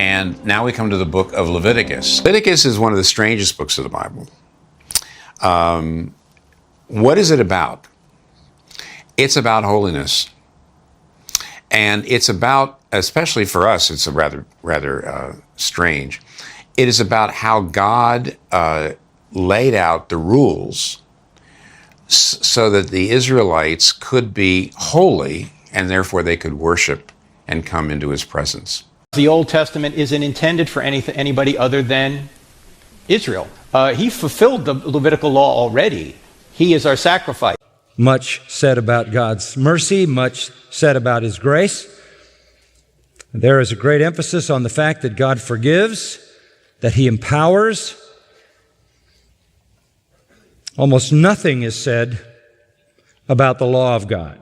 And now we come to the book of Leviticus. Leviticus is one of the strangest books of the Bible. What is it about? It's about holiness. And it's about, especially for us, it's a rather strange. It is about how God laid out the rules so that the Israelites could be holy and therefore they could worship and come into his presence. The Old Testament isn't intended for anybody other than Israel. He fulfilled the Levitical law already. He is our sacrifice. Much said about God's mercy, much said about his grace. There is a great emphasis on the fact that God forgives, that he empowers. Almost nothing is said about the law of God,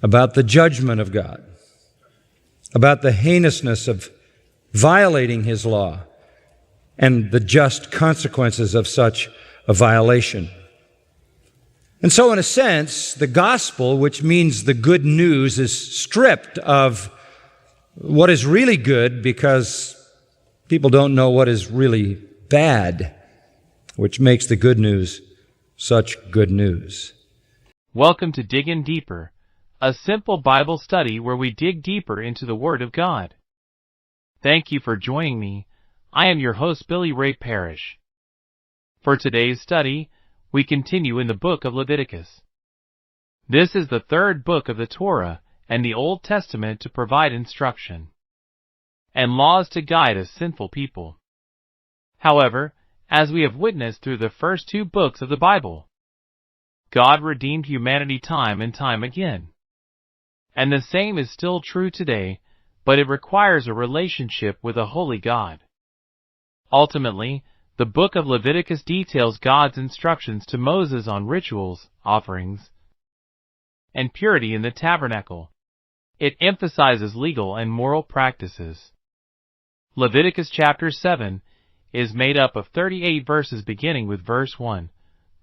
about the judgment of God, about the heinousness of violating his law and the just consequences of such a violation. And so, in a sense, the gospel, which means the good news, is stripped of what is really good because people don't know what is really bad, which makes the good news such good news. Welcome to Diggin Deeper, a simple Bible study where we dig deeper into the Word of God. Thank you for joining me. I am your host, Billy Ray Parrish. For today's study, we continue in the book of Leviticus. This is the third book of the Torah and the Old Testament to provide instruction and laws to guide a sinful people. However, as we have witnessed through the first two books of the Bible, God redeemed humanity time and time again. And the same is still true today, but it requires a relationship with a holy God. Ultimately, the book of Leviticus details God's instructions to Moses on rituals, offerings, and purity in the tabernacle. It emphasizes legal and moral practices. Leviticus Chapter 7 is made up of 38 verses beginning with verse 1.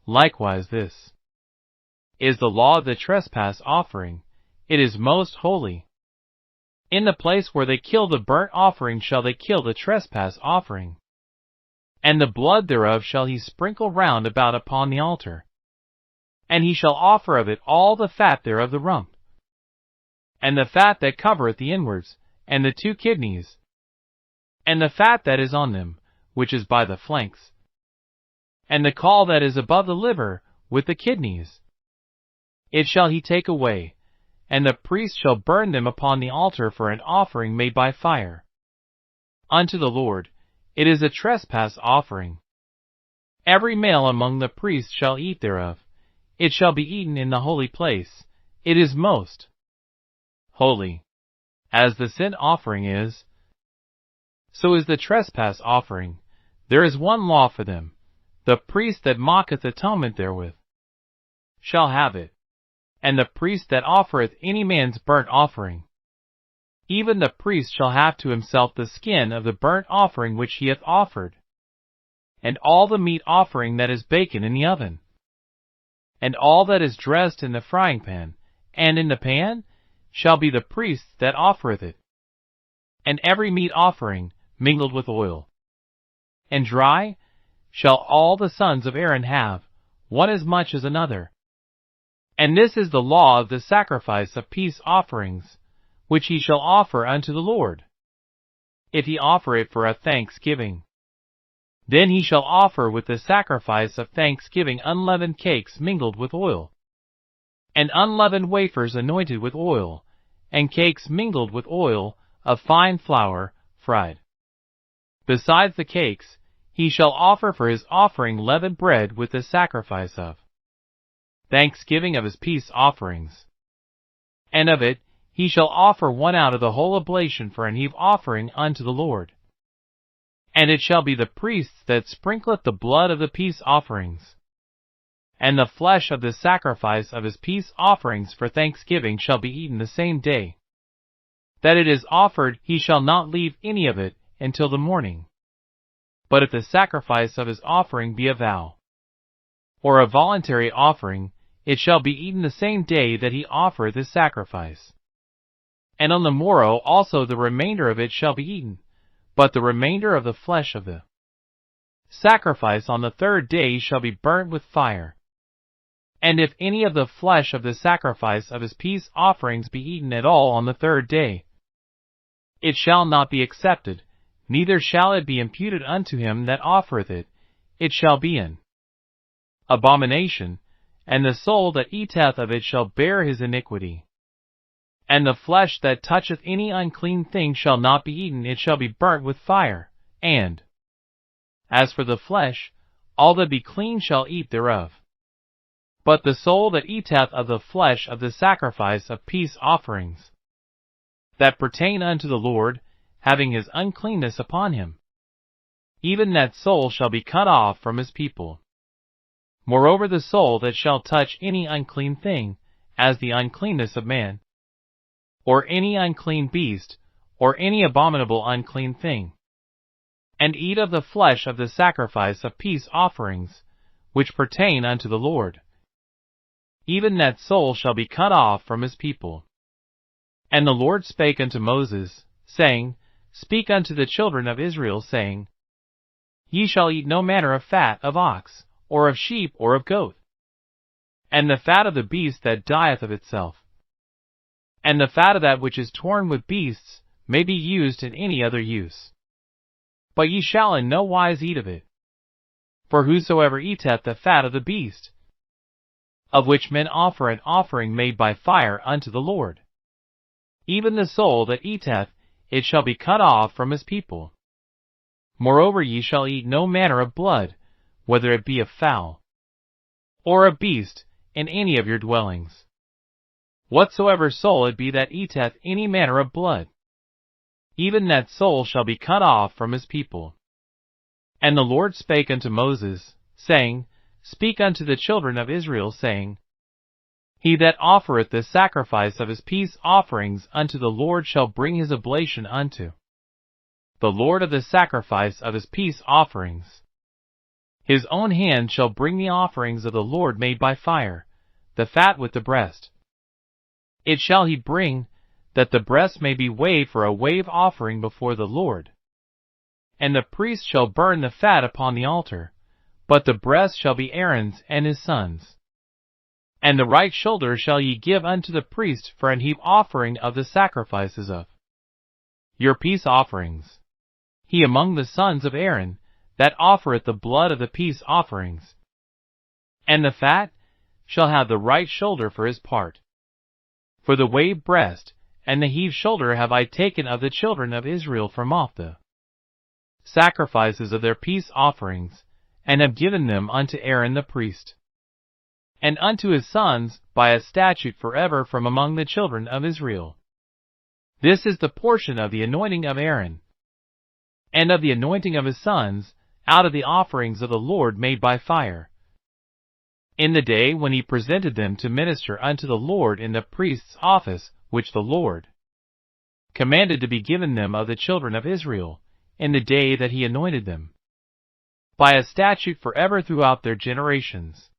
Likewise this is the law of the trespass offering. It is most holy. In the place where they kill the burnt offering shall they kill the trespass offering. And the blood thereof shall he sprinkle round about upon the altar. And he shall offer of it all the fat thereof the rump, and the fat that covereth the inwards, and the 2 kidneys, and the fat that is on them, which is by the flanks, and the caul that is above the liver, with the kidneys. It shall he take away, and the priest shall burn them upon the altar for an offering made by fire unto the Lord. It is a trespass offering. Every male among the priests shall eat thereof. It shall be eaten in the holy place. It is most holy. As the sin offering is, so is the trespass offering. There is one law for them. The priest that mocketh atonement therewith shall have it, and the priest that offereth any man's burnt offering. Even the priest shall have to himself the skin of the burnt offering which he hath offered, and all the meat offering that is baken in the oven, and all that is dressed in the frying pan, and in the pan shall be the priest that offereth it, and every meat offering mingled with oil. And dry shall all the sons of Aaron have, one as much as another. And this is the law of the sacrifice of peace offerings, which he shall offer unto the Lord, if he offer it for a thanksgiving. Then he shall offer with the sacrifice of thanksgiving unleavened cakes mingled with oil, and unleavened wafers anointed with oil, and cakes mingled with oil of fine flour fried. Besides the cakes, he shall offer for his offering leavened bread with the sacrifice of thanksgiving of his peace offerings. And of it he shall offer one out of the whole oblation for an heave offering unto the Lord. And it shall be the priest that sprinkleth the blood of the peace offerings. And the flesh of the sacrifice of his peace offerings for thanksgiving shall be eaten the same day that it is offered. He shall not leave any of it until the morning. But if the sacrifice of his offering be a vow, or a voluntary offering, it shall be eaten the same day that he offereth his sacrifice. And on the morrow also the remainder of it shall be eaten, but the remainder of the flesh of the sacrifice on the third day shall be burnt with fire. And if any of the flesh of the sacrifice of his peace offerings be eaten at all on the third day, it shall not be accepted, neither shall it be imputed unto him that offereth it, it shall be an abomination, and the soul that eateth of it shall bear his iniquity. And the flesh that toucheth any unclean thing shall not be eaten, it shall be burnt with fire. And as for the flesh, all that be clean shall eat thereof. But the soul that eateth of the flesh of the sacrifice of peace offerings, that pertain unto the Lord, having his uncleanness upon him, even that soul shall be cut off from his people. Moreover, the soul that shall touch any unclean thing, as the uncleanness of man, or any unclean beast, or any abominable unclean thing, and eat of the flesh of the sacrifice of peace offerings, which pertain unto the Lord, even that soul shall be cut off from his people. And the Lord spake unto Moses, saying, Speak unto the children of Israel, saying, Ye shall eat no manner of fat of ox, or of sheep, or of goat, and the fat of the beast that dieth of itself, and the fat of that which is torn with beasts may be used in any other use. But ye shall in no wise eat of it. For whosoever eateth the fat of the beast, of which men offer an offering made by fire unto the Lord, even the soul that eateth it shall be cut off from his people. Moreover, ye shall eat no manner of blood, whether it be of fowl, or of beast, in any of your dwellings. Whatsoever soul it be that eateth any manner of blood, even that soul shall be cut off from his people. And the Lord spake unto Moses, saying, Speak unto the children of Israel, saying, He that offereth the sacrifice of his peace offerings unto the Lord shall bring his oblation unto the Lord of the sacrifice of his peace offerings. His own hand shall bring the offerings of the Lord made by fire, the fat with the breast. It shall he bring, that the breast may be waved for a wave offering before the Lord. And the priest shall burn the fat upon the altar, but the breast shall be Aaron's and his sons'. And the right shoulder shall ye give unto the priest for an heap offering of the sacrifices of your peace offerings. He among the sons of Aaron, that offereth the blood of the peace offerings. And the fat shall have the right shoulder for his part. For the waved breast and the heaved shoulder have I taken of the children of Israel from off the sacrifices of their peace offerings, and have given them unto Aaron the priest, and unto his sons by a statute forever from among the children of Israel. This is the portion of the anointing of Aaron, and of the anointing of his sons, out of the offerings of the Lord made by fire, in the day when he presented them to minister unto the Lord in the priest's office, which the Lord commanded to be given them of the children of Israel, in the day that he anointed them, by a statute forever throughout their generations.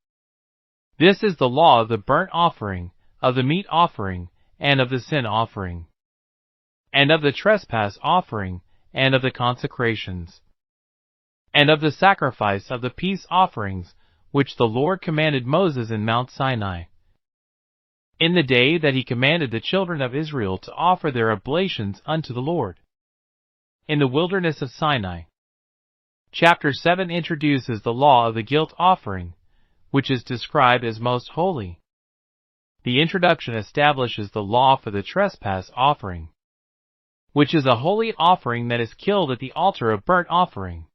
This is the law of the burnt offering, of the meat offering, and of the sin offering, and of the trespass offering, and of the consecrations, and of the sacrifice of the peace offerings, which the Lord commanded Moses in Mount Sinai, in the day that he commanded the children of Israel to offer their oblations unto the Lord, in the wilderness of Sinai. Chapter 7 introduces the law of the guilt offering, which is described as most holy. The introduction establishes the law for the trespass offering, which is a holy offering that is killed at the altar of burnt offering.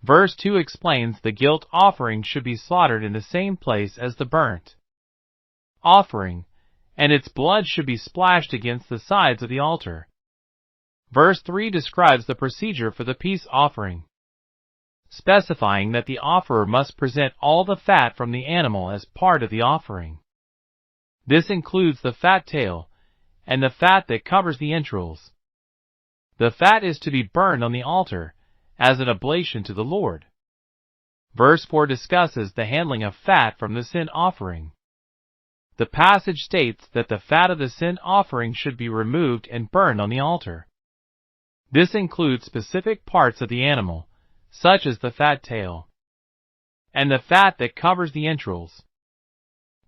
Verse 2 explains the guilt offering should be slaughtered in the same place as the burnt offering, and its blood should be splashed against the sides of the altar. Verse 3 describes the procedure for the peace offering, specifying that the offerer must present all the fat from the animal as part of the offering. This includes the fat tail and the fat that covers the entrails. The fat is to be burned on the altar as an oblation to the Lord. Verse 4 discusses the handling of fat from the sin offering. The passage states that the fat of the sin offering should be removed and burned on the altar. This includes specific parts of the animal, such as the fat tail, and the fat that covers the entrails.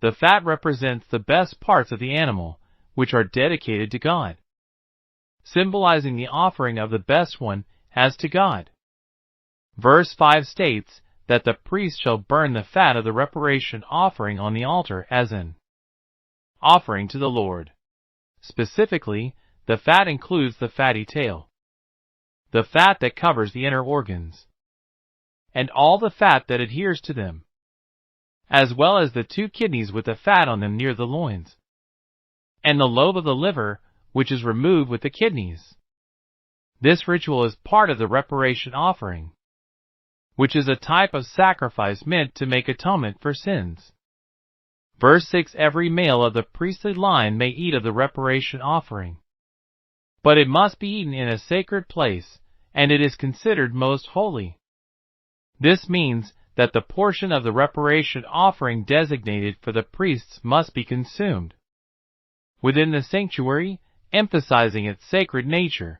The fat represents the best parts of the animal, which are dedicated to God, symbolizing the offering of the best one as to God. Verse 5 states that the priest shall burn the fat of the reparation offering on the altar as an offering to the Lord. Specifically, the fat includes the fatty tail, the fat that covers the inner organs, and all the fat that adheres to them, as well as the 2 kidneys with the fat on them near the loins, and the lobe of the liver, which is removed with the kidneys. This ritual is part of the reparation offering, which is a type of sacrifice meant to make atonement for sins. Verse 6: Every male of the priestly line may eat of the reparation offering, but it must be eaten in a sacred place, and it is considered most holy. This means that the portion of the reparation offering designated for the priests must be consumed within the sanctuary, emphasizing its sacred nature.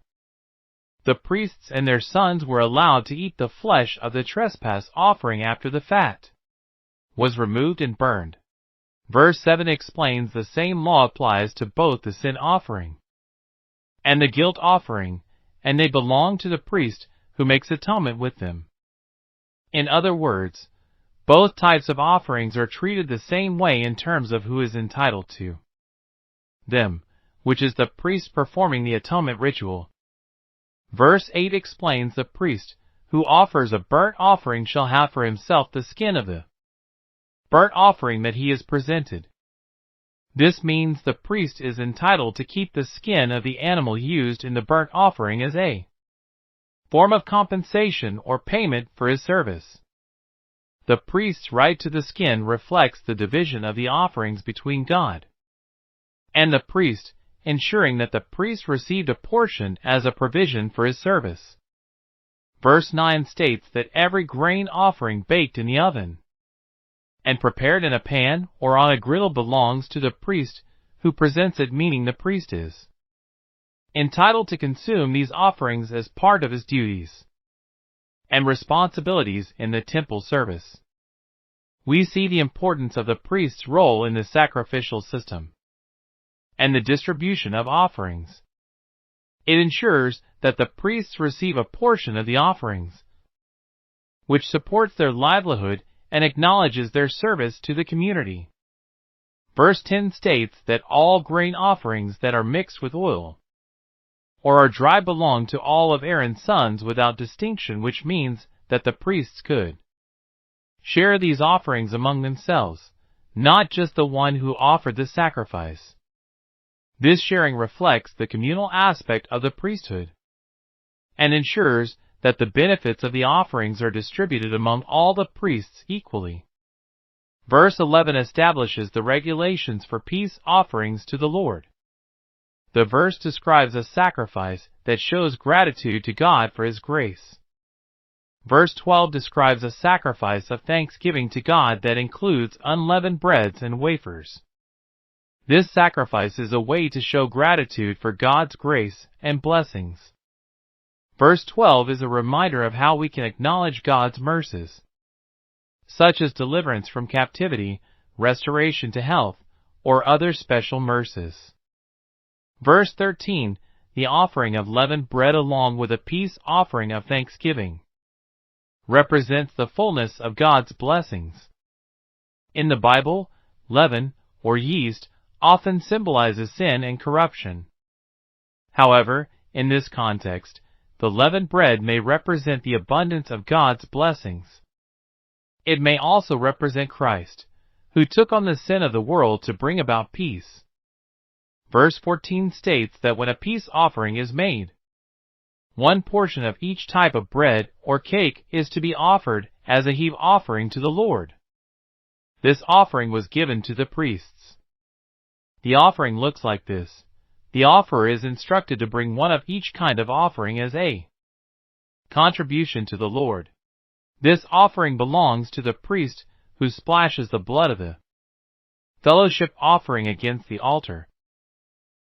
The priests and their sons were allowed to eat the flesh of the trespass offering after the fat was removed and burned. Verse 7 explains the same law applies to both the sin offering and the guilt offering, and they belong to the priest who makes atonement with them. In other words, both types of offerings are treated the same way in terms of who is entitled to them, which is the priest performing the atonement ritual. Verse 8 explains the priest who offers a burnt offering shall have for himself the skin of the burnt offering that he has presented. This means the priest is entitled to keep the skin of the animal used in the burnt offering as a form of compensation or payment for his service. The priest's right to the skin reflects the division of the offerings between God and the priest, ensuring that the priest received a portion as a provision for his service. Verse 9 states that every grain offering baked in the oven and prepared in a pan or on a griddle belongs to the priest who presents it, meaning the priest is entitled to consume these offerings as part of his duties and responsibilities in the temple service. We see the importance of the priest's role in the sacrificial system and the distribution of offerings. It ensures that the priests receive a portion of the offerings, which supports their livelihood and acknowledges their service to the community. Verse 10 states that all grain offerings that are mixed with oil or are dry belong to all of Aaron's sons without distinction, which means that the priests could share these offerings among themselves, not just the one who offered the sacrifice. This sharing reflects the communal aspect of the priesthood and ensures that the benefits of the offerings are distributed among all the priests equally. Verse 11 establishes the regulations for peace offerings to the Lord. The verse describes a sacrifice that shows gratitude to God for His grace. Verse 12 describes a sacrifice of thanksgiving to God that includes unleavened breads and wafers. This sacrifice is a way to show gratitude for God's grace and blessings. Verse 12 is a reminder of how we can acknowledge God's mercies, such as deliverance from captivity, restoration to health, or other special mercies. Verse 13, the offering of leavened bread along with a peace offering of thanksgiving, represents the fullness of God's blessings. In the Bible, leaven, or yeast, often symbolizes sin and corruption. However, in this context, the leavened bread may represent the abundance of God's blessings. It may also represent Christ, who took on the sin of the world to bring about peace. Verse 14 states that when a peace offering is made, one portion of each type of bread or cake is to be offered as a heave offering to the Lord. This offering was given to the priests. The offering looks like this. The offerer is instructed to bring one of each kind of offering as a contribution to the Lord. This offering belongs to the priest who splashes the blood of the fellowship offering against the altar.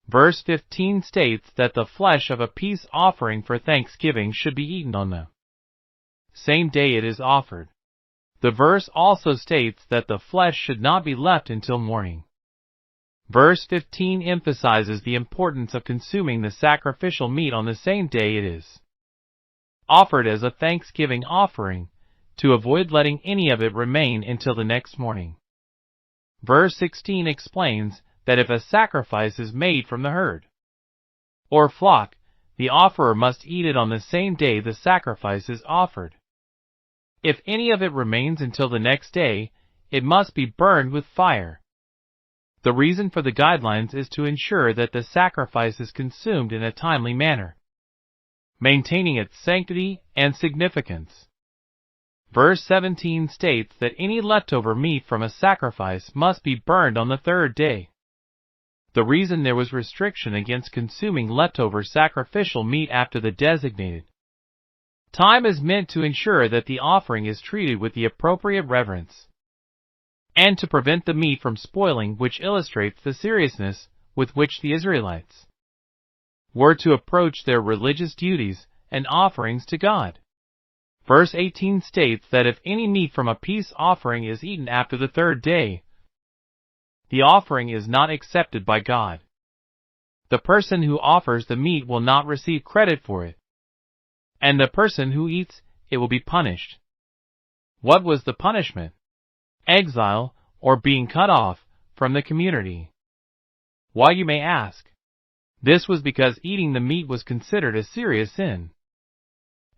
Verse 15 states that the flesh of a peace offering for thanksgiving should be eaten on the same day it is offered. The verse also states that the flesh should not be left until morning. Verse 15 emphasizes the importance of consuming the sacrificial meat on the same day it is offered as a thanksgiving offering, to avoid letting any of it remain until the next morning. Verse 16 explains that if a sacrifice is made from the herd or flock, the offerer must eat it on the same day the sacrifice is offered. If any of it remains until the next day, it must be burned with fire. The reason for the guidelines is to ensure that the sacrifice is consumed in a timely manner, maintaining its sanctity and significance. Verse 17 states that any leftover meat from a sacrifice must be burned on the third day. The reason there was restriction against consuming leftover sacrificial meat after the designated time is meant to ensure that the offering is treated with the appropriate reverence, and to prevent the meat from spoiling, which illustrates the seriousness with which the Israelites were to approach their religious duties and offerings to God. Verse 18 states that if any meat from a peace offering is eaten after the third day, the offering is not accepted by God. The person who offers the meat will not receive credit for it, and the person who eats it will be punished. What was the punishment? Exile, or being cut off from the community. Why, you may ask? This was because eating the meat was considered a serious sin,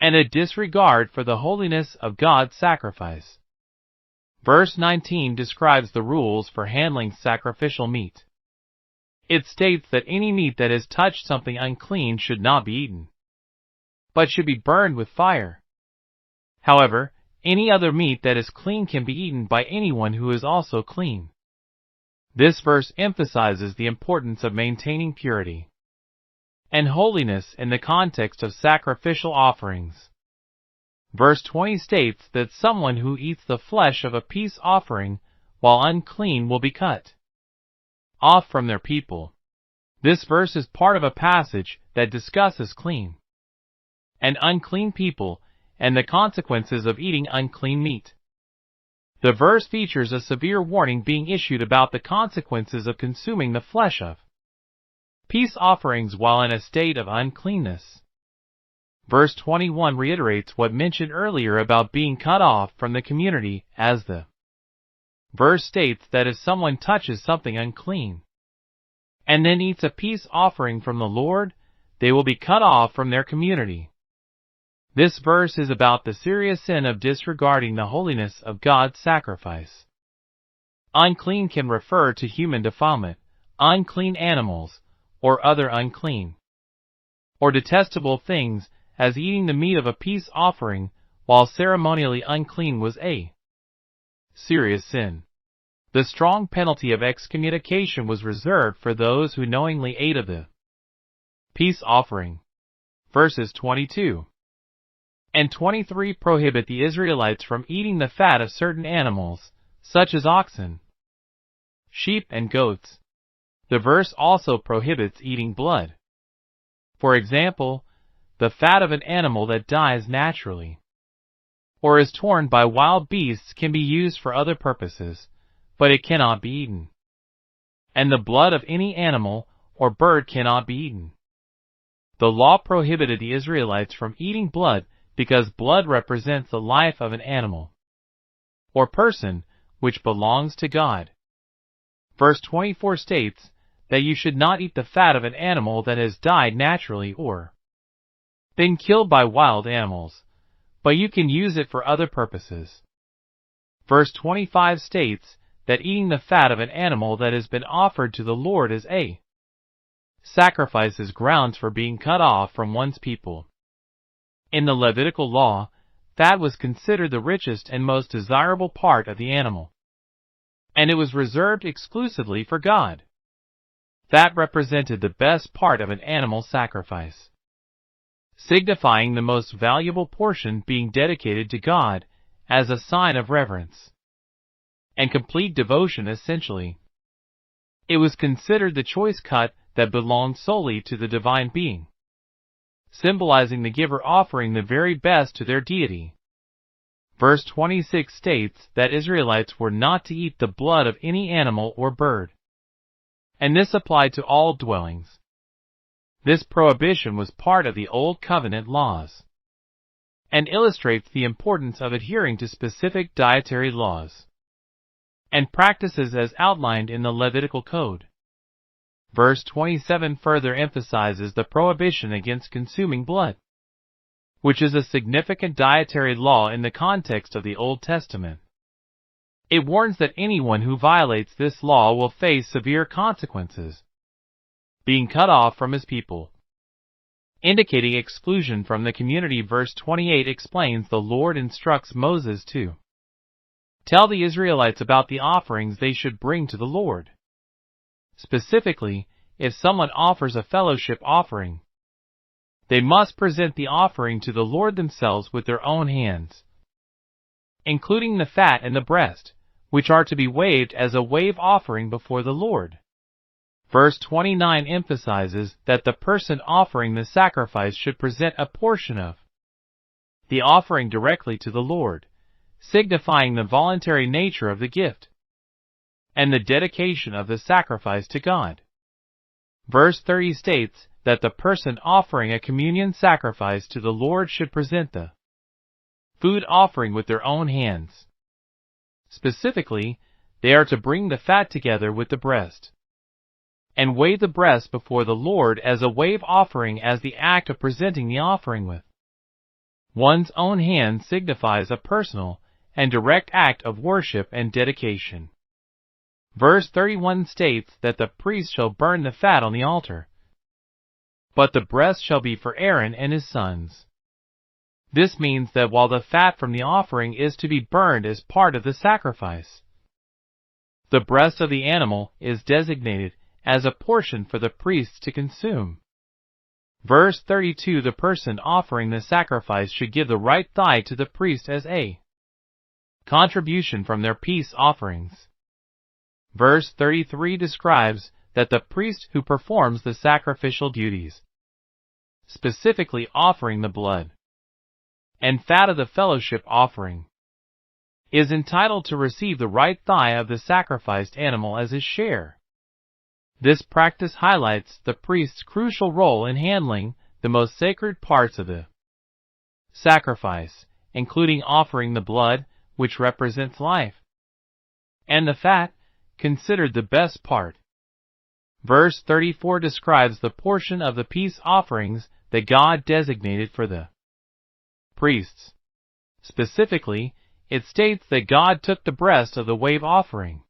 and a disregard for the holiness of God's sacrifice. Verse 19 describes the rules for handling sacrificial meat. It states that any meat that has touched something unclean should not be eaten, but should be burned with fire. However, any other meat that is clean can be eaten by anyone who is also clean. This verse emphasizes the importance of maintaining purity and holiness in the context of sacrificial offerings. Verse 20 states that someone who eats the flesh of a peace offering while unclean will be cut off from their people. This verse is part of a passage that discusses clean and unclean people and the consequences of eating unclean meat. The verse features a severe warning being issued about the consequences of consuming the flesh of peace offerings while in a state of uncleanness. Verse 21 reiterates what mentioned earlier about being cut off from the community, as the verse states that if someone touches something unclean and then eats a peace offering from the Lord, they will be cut off from their community. This verse is about the serious sin of disregarding the holiness of God's sacrifice. Unclean can refer to human defilement, unclean animals, or other unclean or detestable things, as eating the meat of a peace offering while ceremonially unclean was a serious sin. The strong penalty of excommunication was reserved for those who knowingly ate of the peace offering. Verses 22 and 23 prohibit the Israelites from eating the fat of certain animals, such as oxen, sheep, and goats. The verse also prohibits eating blood. For example, the fat of an animal that dies naturally or is torn by wild beasts can be used for other purposes, but it cannot be eaten. And the blood of any animal or bird cannot be eaten. The law prohibited the Israelites from eating blood because blood represents the life of an animal or person which belongs to God. Verse 24 states that you should not eat the fat of an animal that has died naturally or been killed by wild animals, but you can use it for other purposes. Verse 25 states that eating the fat of an animal that has been offered to the Lord as a sacrifice is grounds for being cut off from one's people. In the Levitical law, fat was considered the richest and most desirable part of the animal, and it was reserved exclusively for God. Fat represented the best part of an animal sacrifice, signifying the most valuable portion being dedicated to God as a sign of reverence and complete devotion essentially. It was considered the choice cut that belonged solely to the divine being, symbolizing the giver offering the very best to their deity. Verse 26 states that Israelites were not to eat the blood of any animal or bird, and this applied to all dwellings. This prohibition was part of the Old Covenant laws, and illustrates the importance of adhering to specific dietary laws and practices as outlined in the Levitical Code. Verse 27 further emphasizes the prohibition against consuming blood, which is a significant dietary law in the context of the Old Testament. It warns that anyone who violates this law will face severe consequences, being cut off from his people, indicating exclusion from the community. Verse 28 explains the Lord instructs Moses to tell the Israelites about the offerings they should bring to the Lord. Specifically, if someone offers a fellowship offering, they must present the offering to the Lord themselves with their own hands, including the fat and the breast, which are to be waved as a wave offering before the Lord. Verse 29 emphasizes that the person offering the sacrifice should present a portion of the offering directly to the Lord, signifying the voluntary nature of the gift and the dedication of the sacrifice to God. Verse 30 states that the person offering a communion sacrifice to the Lord should present the food offering with their own hands. Specifically, they are to bring the fat together with the breast and wave the breast before the Lord as a wave offering. As the act of presenting the offering with one's own hand signifies a personal and direct act of worship and dedication. Verse 31 states that the priest shall burn the fat on the altar, but the breast shall be for Aaron and his sons. This means that while the fat from the offering is to be burned as part of the sacrifice, the breast of the animal is designated as a portion for the priests to consume. Verse 32 the person offering the sacrifice should give the right thigh to the priest as a contribution from their peace offerings. Verse 33 describes that the priest who performs the sacrificial duties, specifically offering the blood and fat of the fellowship offering, is entitled to receive the right thigh of the sacrificed animal as his share. This practice highlights the priest's crucial role in handling the most sacred parts of the sacrifice, including offering the blood, which represents life, and the fat, considered the best part. Verse 34 describes the portion of the peace offerings that God designated for the priests. Specifically, it states that God took the breast of the wave offering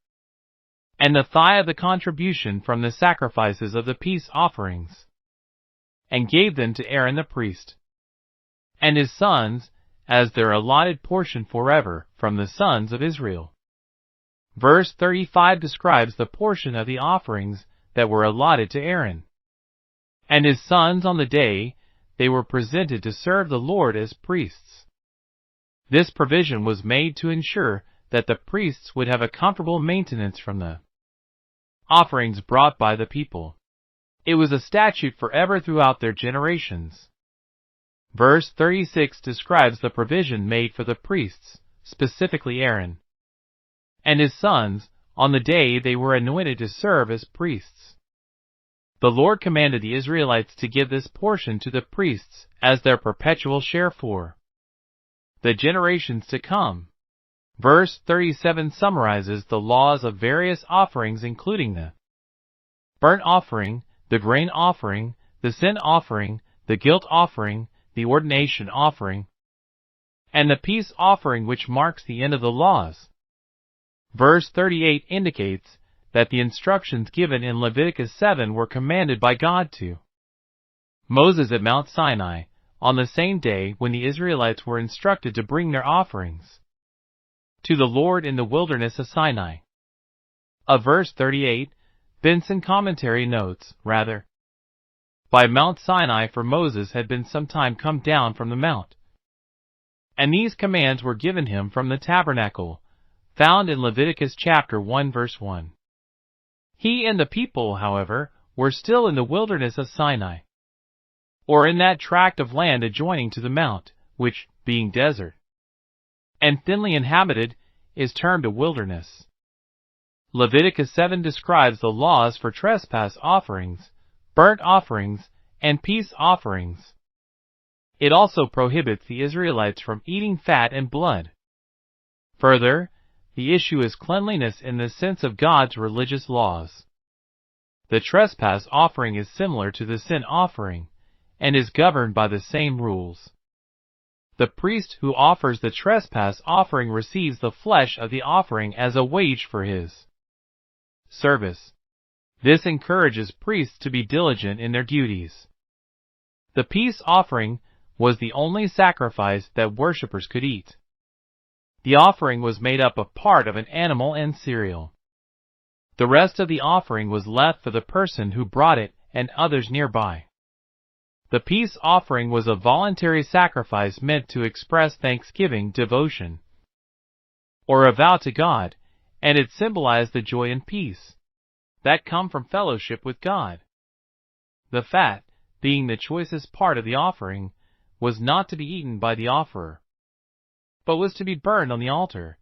and the thigh of the contribution from the sacrifices of the peace offerings, and gave them to Aaron the priest and his sons as their allotted portion forever from the sons of Israel. Verse 35 describes the portion of the offerings that were allotted to Aaron and his sons on the day they were presented to serve the Lord as priests. This provision was made to ensure that the priests would have a comfortable maintenance from the offerings brought by the people. It was a statute forever throughout their generations. Verse 36 describes the provision made for the priests, specifically Aaron and his sons, on the day they were anointed to serve as priests. The Lord commanded the Israelites to give this portion to the priests as their perpetual share for the generations to come. Verse 37 summarizes the laws of various offerings, including the burnt offering, the grain offering, the sin offering, the guilt offering, the ordination offering, and the peace offering, which marks the end of the laws. Verse 38 indicates that the instructions given in Leviticus 7 were commanded by God to Moses at Mount Sinai, on the same day when the Israelites were instructed to bring their offerings to the Lord in the wilderness of Sinai. Verse 38, Benson commentary notes, rather, by Mount Sinai, for Moses had been some time come down from the mount, and these commands were given him from the tabernacle, found in Leviticus Chapter 1 verse 1. He and the people, however, were still in the wilderness of Sinai, or in that tract of land adjoining to the mount, which, being desert and thinly inhabited, is termed a wilderness. Leviticus 7 describes the laws for trespass offerings, burnt offerings, and peace offerings. It also prohibits the Israelites from eating fat and blood. Further, the issue is cleanliness in the sense of God's religious laws. The trespass offering is similar to the sin offering, and is governed by the same rules. The priest who offers the trespass offering receives the flesh of the offering as a wage for his service. This encourages priests to be diligent in their duties. The peace offering was the only sacrifice that worshippers could eat. The offering was made up of part of an animal and cereal. The rest of the offering was left for the person who brought it and others nearby. The peace offering was a voluntary sacrifice meant to express thanksgiving, devotion, or a vow to God, and it symbolized the joy and peace that come from fellowship with God. The fat, being the choicest part of the offering, was not to be eaten by the offerer, but was to be burned on the altar,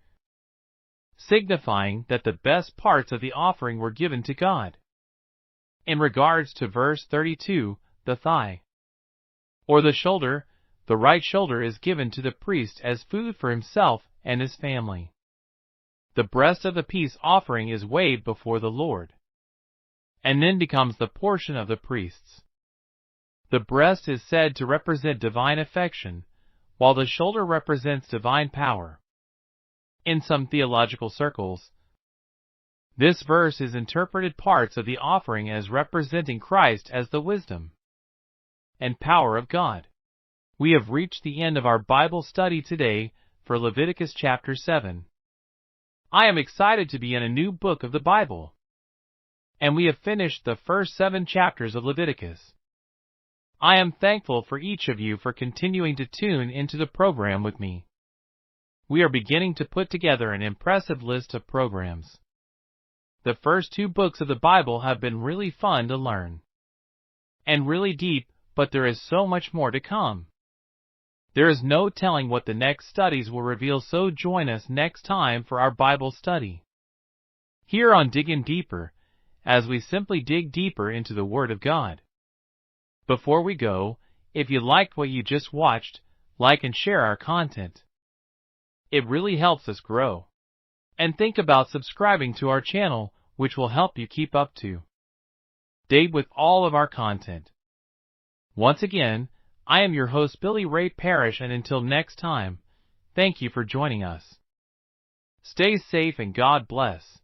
signifying that the best parts of the offering were given to God. In regards to verse 32, the thigh, or the shoulder, the right shoulder is given to the priest as food for himself and his family. The breast of the peace offering is weighed before the Lord, and then becomes the portion of the priests. The breast is said to represent divine affection, while the shoulder represents divine power. In some theological circles, this verse is interpreted parts of the offering as representing Christ as the wisdom and power of God. We have reached the end of our Bible study today for Leviticus Chapter 7. I am excited to be in a new book of the Bible, and we have finished the first 7 chapters of Leviticus. I am thankful for each of you for continuing to tune into the program with me. We are beginning to put together an impressive list of programs. The first 2 books of the Bible have been really fun to learn, and really deep, but there is so much more to come. There is no telling what the next studies will reveal, so join us next time for our Bible study here on Diggin Deeper, as we simply dig deeper into the Word of God. Before we go, if you liked what you just watched, like and share our content. It really helps us grow. And think about subscribing to our channel, which will help you keep up to date with all of our content. Once again, I am your host, Billy Ray Parrish, and until next time, thank you for joining us. Stay safe and God bless.